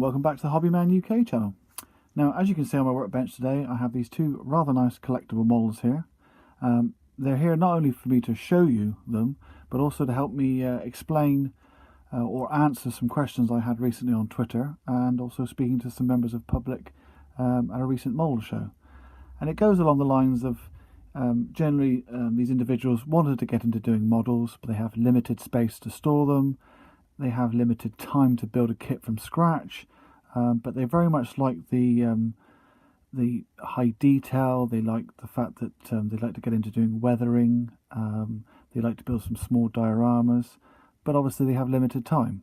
welcome back to the Hobbyman UK channel. Now, as you can see on my workbench today, I have these two rather nice collectible models here. They're here not only for me to show you them, but also to help me explain or answer some questions I had recently on Twitter, and also speaking to some members of public at a recent model show. And it goes along the lines of generally these individuals wanted to get into doing models, but they have limited space to store them. They have limited time to build a kit from scratch, but they very much like the high detail. They like the fact that they like to get into doing weathering. They like to build some small dioramas, but obviously they have limited time.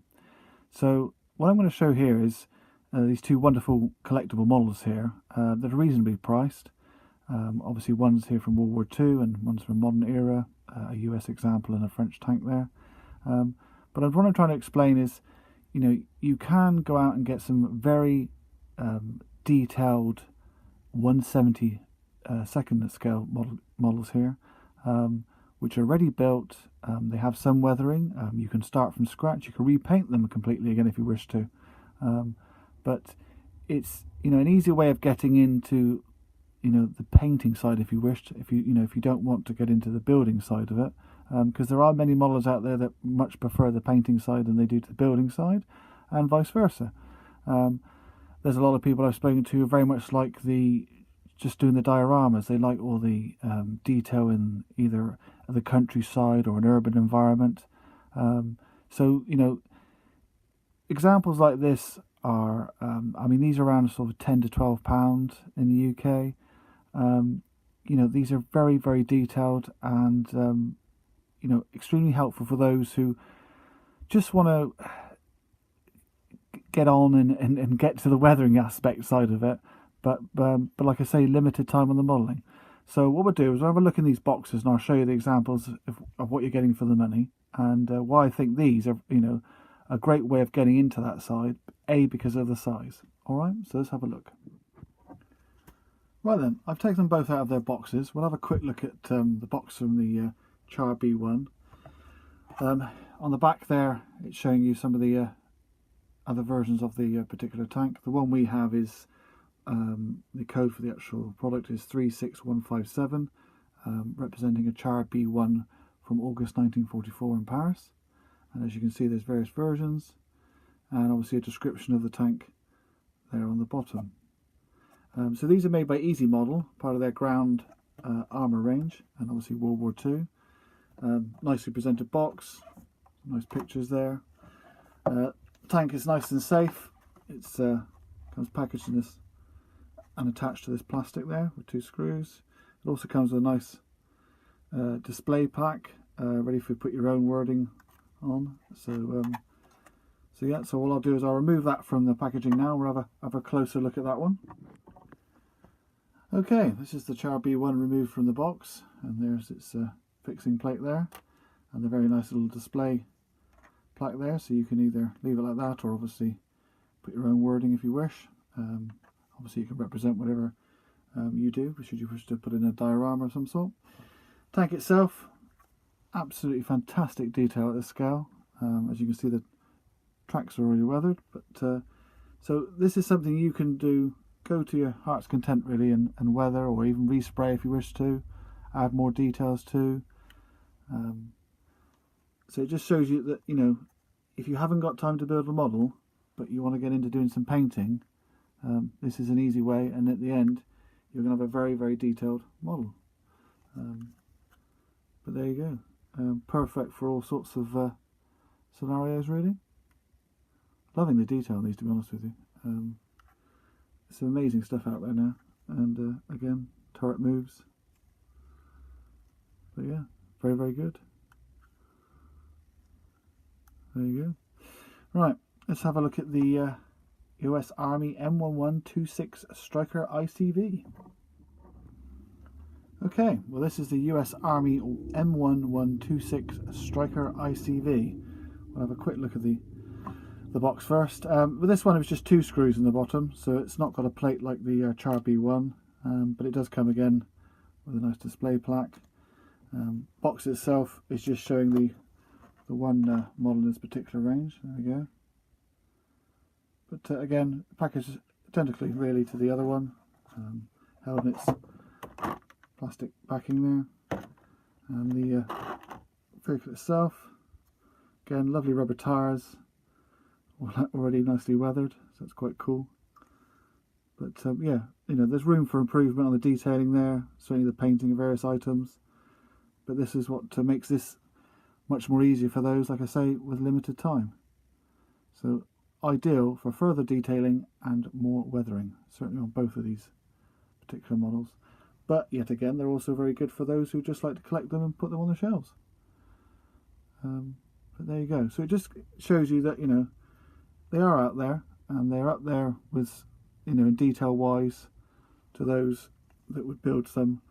So what I'm going to show here is these two wonderful collectible models here that are reasonably priced. Obviously one's here from World War II and one's from modern era, a US example and a French tank there. But what I'm trying to explain is, you know, you can go out and get some very detailed 1/72nd scale models here, which are already built. They have some weathering. You can start from scratch. You can repaint them completely again if you wish to. But it's, you know, an easy way of getting into, you know, the painting side if you wished. If you don't want to get into the building side of it. Because there are many models out there that much prefer the painting side than they do to the building side, and vice versa. There's a lot of people I've spoken to who very much like just doing the dioramas. They like all the detail in either the countryside or an urban environment. So, you know, examples like this are, I mean, these are around sort of £10 to £12 in the UK. You know, these are very, very detailed and you know, extremely helpful for those who just want to get on and get to the weathering aspect side of it, but like I say, limited time on the modelling. So what we'll do is we'll have a look in these boxes and I'll show you the examples of what you're getting for the money, and why I think these are, you know, a great way of getting into that side, because of the size. Alright, so let's have a look. Right then, I've taken them both out of their boxes. We'll have a quick look at the box from the Char B1. On the back there, it's showing you some of the other versions of the particular tank. The one we have is, the code for the actual product is 36157, representing a Char B1 from August 1944 in Paris. And as you can see, there's various versions, and obviously a description of the tank there on the bottom. So these are made by Easy Model, part of their ground armour range, and obviously World War II. Nicely presented box, nice pictures there. Tank is nice and safe. It's comes packaged in this and attached to this plastic there with two screws. It also comes with a nice display pack, ready for put your own wording on. So yeah. So all I'll do is I'll remove that from the packaging now. We'll have a closer look at that one. Okay, this is the Char B1 removed from the box, and there's its fixing plate there, and the very nice little display plaque there, so you can either leave it like that or obviously put your own wording if you wish. Obviously you can represent whatever you do, should you wish to put in a diorama of some sort. Tank itself, absolutely fantastic detail at this scale. As you can see, the tracks are already weathered, but so this is something you can do, go to your heart's content really, and weather, or even respray if you wish to, add more details too. So it just shows you that, you know, if you haven't got time to build a model but you want to get into doing some painting, this is an easy way, and at the end you're going to have a very, very detailed model. But there you go, perfect for all sorts of scenarios really. Loving the detail on these, to be honest with you. Some amazing stuff out there now, and again, turret moves. But yeah, very, very good. There you go. Right, let's have a look at the US Army M1126 Striker ICV. Okay, well this is the US Army M1126 Striker ICV. We'll have a quick look at the box first. With this one, it was just two screws in the bottom, so it's not got a plate like the Char B1, but it does come again with a nice display plaque. Box itself is just showing the one model in this particular range. There we go. But again, packaged identically really to the other one, held in its plastic backing there. And the vehicle itself, again, lovely rubber tyres, already nicely weathered, so it's quite cool. But yeah, you know, there's room for improvement on the detailing there, certainly the painting of various items. But this is what makes this much more easier for those, like I say, with limited time. So ideal for further detailing and more weathering, certainly on both of these particular models. But yet again, they're also very good for those who just like to collect them and put them on the shelves. But there you go. So it just shows you that, you know, they are out there, and they're up there with, you know, in detail wise to those that would build them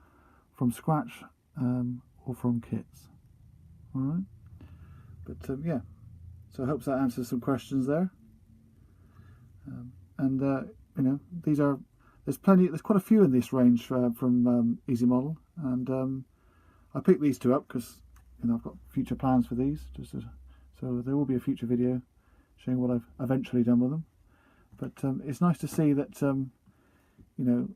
from scratch or from kits. All right. But yeah, so I hope that answers some questions there. You know, there's quite a few in this range from Easy Model, and I picked these two up because, you know, I've got future plans for these. So there will be a future video showing what I've eventually done with them. But it's nice to see that you know,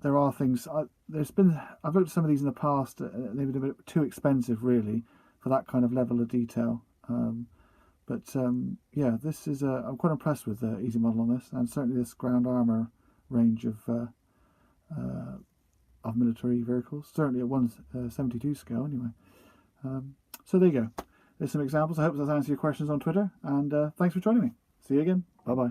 there are things. I've looked at some of these in the past. They've been a bit too expensive, really, for that kind of level of detail. Yeah, this is I'm quite impressed with Easy Model on this, and certainly this ground armour range of military vehicles. Certainly at 1/72 scale, anyway. So there you go. There's some examples. I hope that's answered your questions on Twitter, and thanks for joining me. See you again. Bye bye.